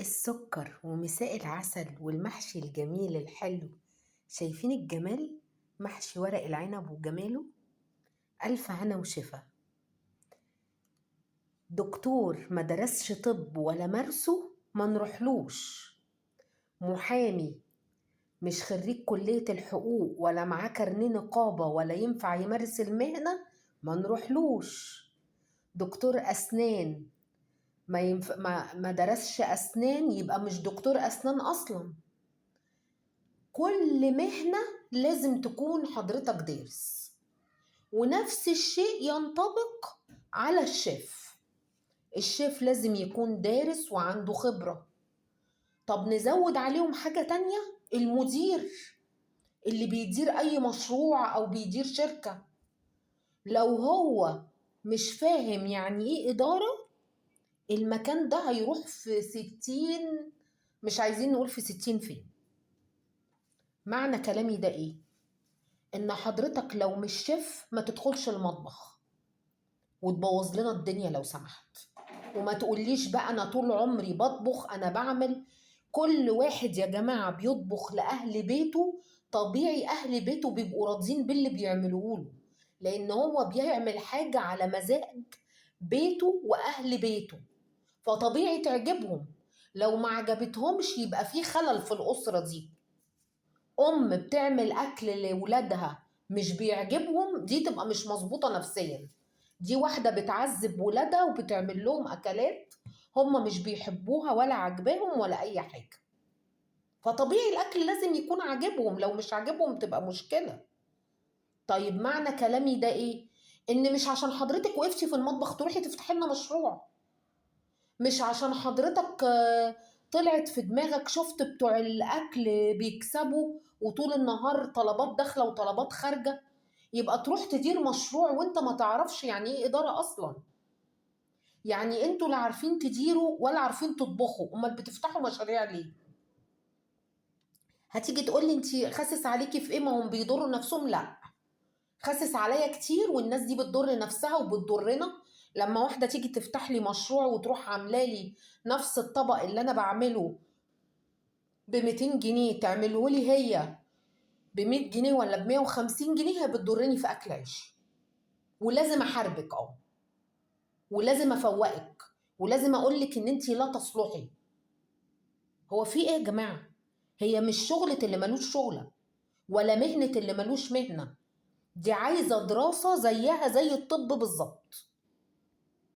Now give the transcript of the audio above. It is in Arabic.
مساء السكر ومساء العسل والمحشي الجميل الحلو. شايفين الجمال؟ محشي ورق العنب وجماله. ألف هنا وشفا. دكتور ما درسش طب ولا مارسه ما نروحلوش. محامي مش خريج كلية الحقوق ولا معاه كارنيه نقابة ولا ينفع يمارس المهنة ما نروحلوش. دكتور أسنان ما درسش أسنان يبقى مش دكتور أسنان أصلا. كل مهنة لازم تكون حضرتك دارس، ونفس الشيء ينطبق على الشيف. الشيف لازم يكون دارس وعنده خبرة. طب نزود عليهم حاجة تانية، المدير اللي بيدير أي مشروع أو بيدير شركة، لو هو مش فاهم يعني إيه إدارة، المكان ده هيروح في 60، مش عايزين نقول في 60 فين. معنى كلامي ده إيه؟ إن حضرتك لو مش شيف ما تدخلش المطبخ وتبوظ لنا الدنيا لو سمحت. وما تقوليش بقى أنا طول عمري بطبخ، أنا بعمل. كل واحد يا جماعة بيطبخ لأهل بيته، طبيعي أهل بيته بيبقوا راضيين باللي بيعملوه له، لأن هو بيعمل حاجة على مزاج بيته وأهل بيته، فطبيعي تعجبهم. لو ما عجبتهمش يبقى في خلل في الأسرة دي. أم بتعمل أكل لولادها مش بيعجبهم، دي تبقى مش مظبوطة نفسيا. دي واحدة بتعذب ولادها وبتعمل لهم أكلات هم مش بيحبوها ولا عجباهم ولا أي حاجة. فطبيعي الأكل لازم يكون عاجبهم، لو مش عاجبهم تبقى مشكلة. طيب معنى كلامي ده إيه؟ إن مش عشان حضرتك وقفتي في المطبخ تروحي تفتحي لنا مشروع. مش عشان حضرتك طلعت في دماغك شفت بتوع الأكل بيكسبوا وطول النهار طلبات داخلة وطلبات خارجة، يبقى تروح تدير مشروع وانت ما تعرفش يعني ايه إدارة أصلا. يعني انتوا لا عارفين تديروا ولا عارفين تطبخوا، امال بتفتحوا مشاريع ليه؟ هتيجي تقولي انت خاسس عليكي في ايه؟ ما هم بيضروا نفسهم. لا، خاسس عليا كتير، والناس دي بتضر نفسها وبتضرنا. لما واحدة تيجي تفتح لي مشروع وتروح عامله لي نفس الطبق اللي انا بعمله ب 200 جنيه تعمله لي هي ب 100 جنيه ولا ب 150 جنيه، هي بتضرني في اكل عيش. ولازم احاربك، ولازم افوقك، ولازم اقول لك ان انت لا تصلحي. هو في ايه يا جماعه؟ هي مش شغله اللي ملوش شغله، ولا مهنه اللي ملوش مهنه. دي عايزه دراسه زيها زي الطب بالظبط.